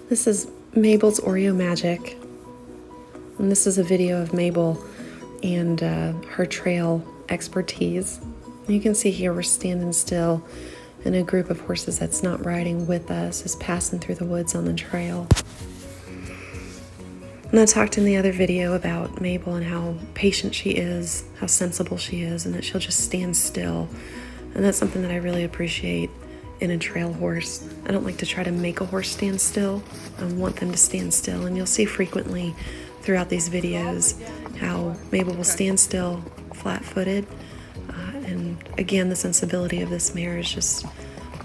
This is Mabel's Oreo Magic, and this is a video of Mabel and her trail expertise. You can see here we're standing still, and a group of horses that's not riding with us is passing through the woods on the trail. And I talked in the other video about Mabel and how patient she is, how sensible she is, and that she'll just stand still. And that's something that I really appreciate in a trail horse. I don't like to try to make a horse stand still. I want them to stand still. And you'll see frequently throughout these videos how Mabel will stand still, flat-footed. And again, the sensibility of this mare is just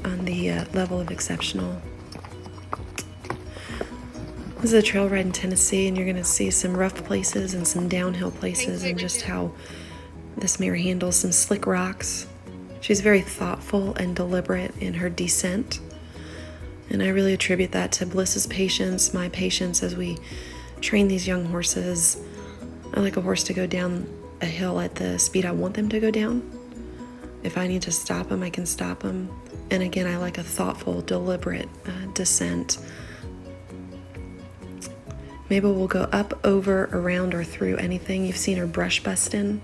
on the level of exceptional. This is a trail ride in Tennessee, and you're going to see some rough places and some downhill places, and just how this mare handles some slick rocks. She's very thoughtful and deliberate in her descent, and I really attribute that to Bliss's patience, my patience as we train these young horses. I like a horse to go down a hill at the speed I want them to go down. If I need to stop them, I can stop them. And again, I like a thoughtful, deliberate descent. Mabel will go up, over, around, or through anything. You've seen her brush busting.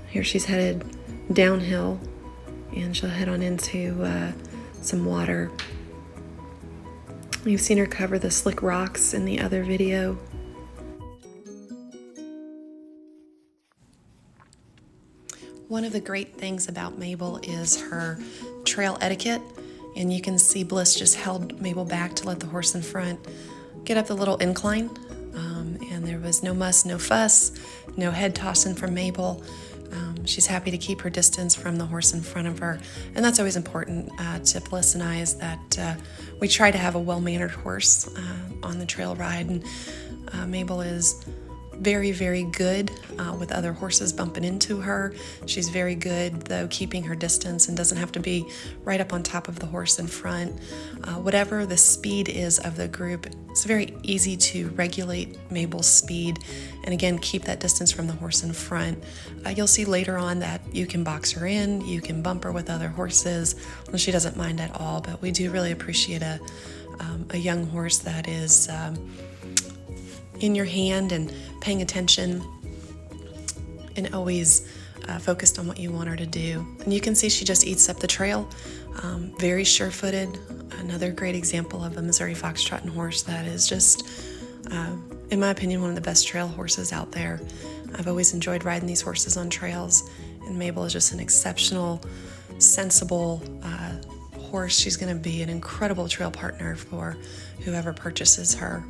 Here she's headed downhill, and she'll head on into some water. You've seen her cover the slick rocks in the other video. One of the great things about Mabel is her trail etiquette, and you can see Bliss just held Mabel back to let the horse in front get up the little incline, and there was no muss, no fuss, no head tossing from Mabel. She's happy to keep her distance from the horse in front of her, and that's always important to Bliss and I, is that we try to have a well-mannered horse on the trail ride, and Mabel is very, very good with other horses bumping into her. She's very good, though, keeping her distance and doesn't have to be right up on top of the horse in front. Whatever the speed is of the group, it's very easy to regulate Mabel's speed and, again, keep that distance from the horse in front. You'll see later on that you can box her in, you can bump her with other horses, and she doesn't mind at all, but we do really appreciate a young horse that is in your hand and paying attention and always focused on what you want her to do. And you can see she just eats up the trail, very sure-footed. Another great example of a Missouri foxtrotting horse that is just, in my opinion, one of the best trail horses out there. I've always enjoyed riding these horses on trails, and Mabel is just an exceptional, sensible horse. She's going to be an incredible trail partner for whoever purchases her.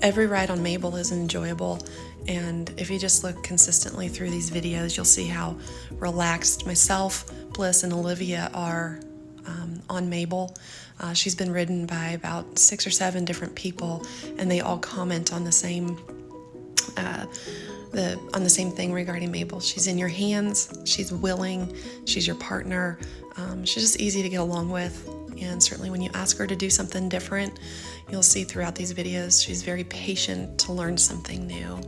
Every ride on Mabel is enjoyable, and if you just look consistently through these videos, you'll see how relaxed myself, Bliss, and Olivia are on Mabel. She's been ridden by about 6 or 7 different people, and they all comment on the same thing regarding Mabel. She's in your hands, she's willing, she's your partner. She's just easy to get along with. And certainly when you ask her to do something different, you'll see throughout these videos, she's very patient to learn something new.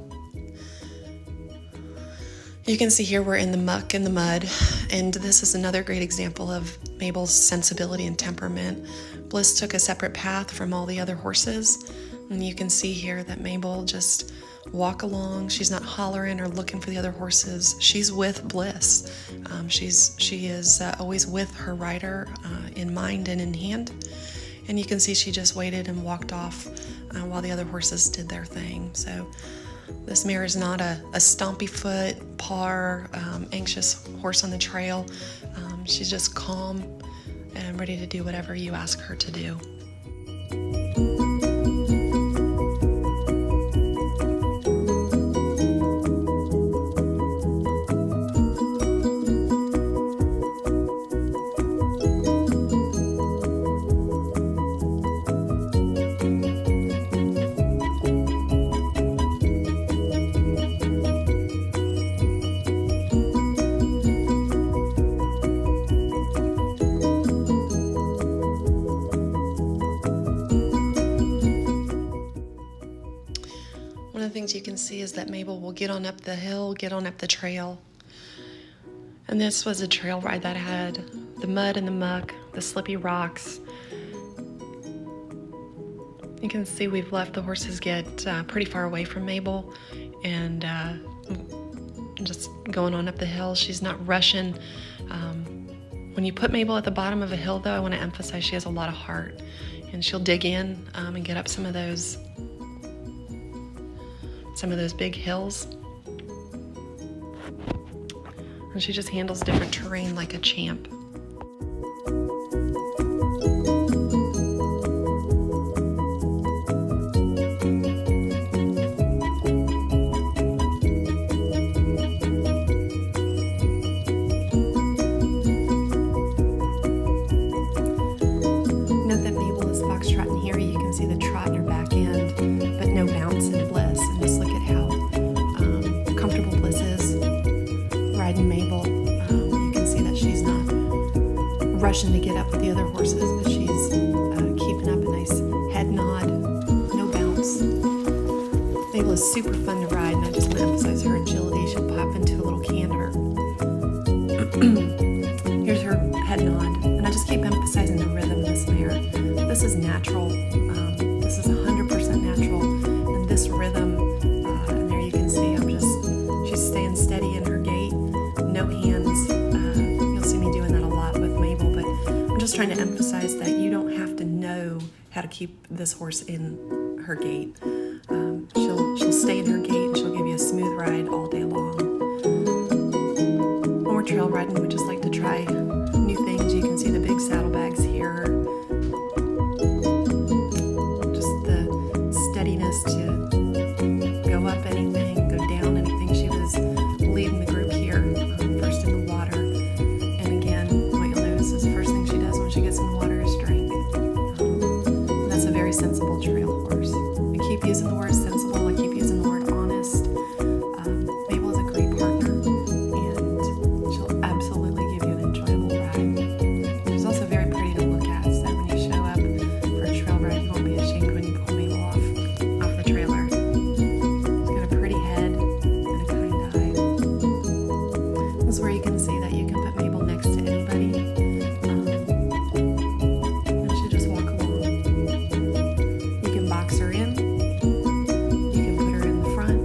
You can see here we're in the muck and the mud, and this is another great example of Mabel's sensibility and temperament. Bliss took a separate path from all the other horses, and you can see here that Mabel just walk along. She's not hollering or looking for the other horses. She's with Bliss. She is always with her rider in mind and in hand. And you can see she just waited and walked off while the other horses did their thing. So this mare is not a stompy foot, paw, anxious horse on the trail. She's just calm and ready to do whatever you ask her to do. One of the things you can see is that Mabel will get on up the hill, get on up the trail. And this was a trail ride that had the mud and the muck, the slippy rocks, You can see we've left the horses get pretty far away from Mabel, and just going on up the hill. She's not rushing. When you put Mabel at the bottom of a hill, though, I want to emphasize she has a lot of heart, and she'll dig in and get up some of those big hills. And she just handles different terrain like a champ. Rushing to get up with the other horses, but she's keeping up a nice head nod, no bounce. Mabel is super fun to ride, and I just want to emphasize her agility. She'll pop into a little canter. Here's her head nod, and I just keep emphasizing the rhythm of this mare. This is natural. This is 100% natural, and this rhythm, and there you can see she's staying steady in her gait, no hands. Just trying to emphasize that you don't have to know how to keep this horse in her gait. She'll stay in her gait, and she'll give you a smooth ride all day long. When we're trail riding, we just like to try new things. You can see the big saddlebags here. Just the steadiness to go up anything, go down anything. She was leading the group here, first in the water. And again, what you'll notice is the first thing she does when she gets in the water is drink. And that's a very sensible trail horse. I keep using the word sensible. I keep using the word honest. Mabel is a great partner, and she'll absolutely give you an enjoyable ride. She's also very pretty to look at, so when you show up for a trail ride, you won't be ashamed when you pull Mabel off the trailer. She's got a pretty head and a kind eye. This is where you can see that you can put Mabel next to anybody. And she'll just walk along. You can box her in. You can put her in the front.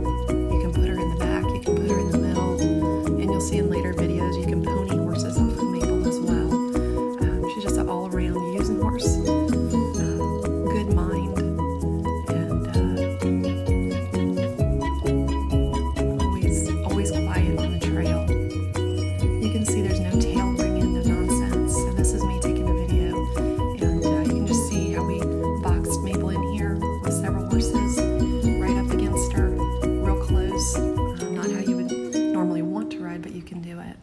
You can put her in the back. You can put her in the middle. And you'll see in later videos you can pony horses off of Mabel as well. She's just an all-around using horse. Good mind. And always quiet on the trail. You can see there's no tail ringing, no nonsense. So this is me taking a video, and you can just see how we boxed Mabel in here with several horses right up against her, real close. Not how you would normally want to ride, but you can do it.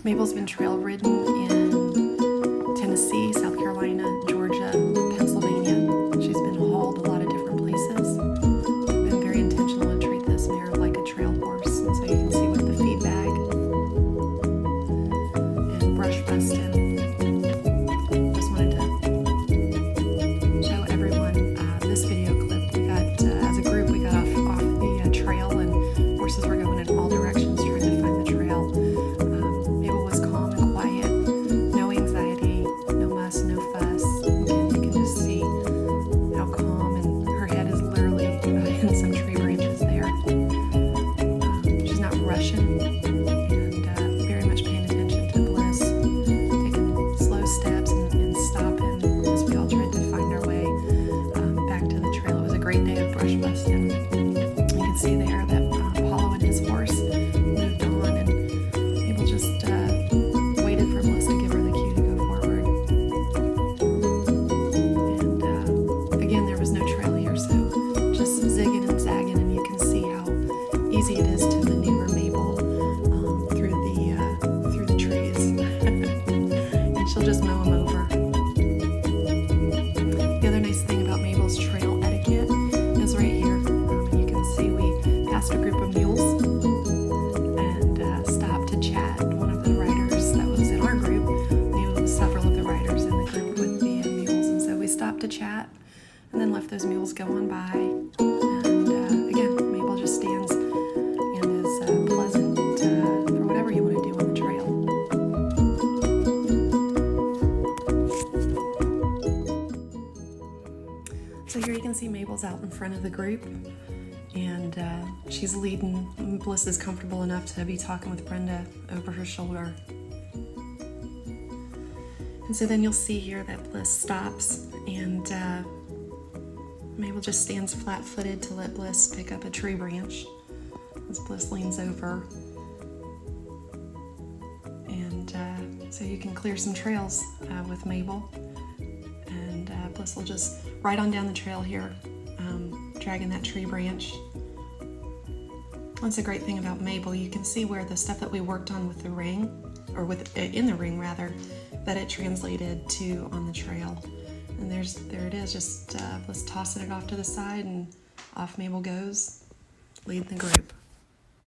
Mabel's been trail ridden in Tennessee, South Carolina, Georgia, Pennsylvania. She's been hauled a lot of different places. Been very intentional to treat this mare like a trail horse, and so you can see with the feed bag and brush busting. Just wanted to show everyone this video clip. We got, as a group, we got off the trail, and horses were going in all directions trying to find the trail. Mabel was calm and quiet, no anxiety, no muss, no fuss. Again, you can just see how calm, and her head is literally in some tree branches there. She's not rushing, and very much paying attention to Bliss, taking slow steps and stopping as we all tried to find our way back to the trail. It was a great day of brush busting. You can see there that Apollo and his horse moved on, and Mabel just waited for Bliss to give her the cue to go forward. And again, there was no trail here, so just zigging and zagging, and you can see how easy it is to maneuver Mabel through the trees. And she'll just mow them over. The other nice thing about Mabel's trail etiquette is right here. And you can see we passed a group of mules and stopped to chat. One of the riders that was in our group knew several of the riders in the group with the mules, and so we stopped to chat and then left those mules go on by. And again, Mabel just stands and is pleasant for whatever you want to do on the trail. can see Mabel's out in front of the group, and she's leading. Bliss is comfortable enough to be talking with Brenda over her shoulder. And so then you'll see here that Bliss stops, and Mabel just stands flat-footed to let Bliss pick up a tree branch as Bliss leans over. And so you can clear some trails with Mabel. And Bliss will just ride on down the trail here, dragging that tree branch. That's a great thing about Mabel. You can see where the stuff that we worked on with the ring, or with in the ring rather, that it translated to on the trail. And there it is, just Bliss tossing it off to the side, and off Mabel goes, leading the group.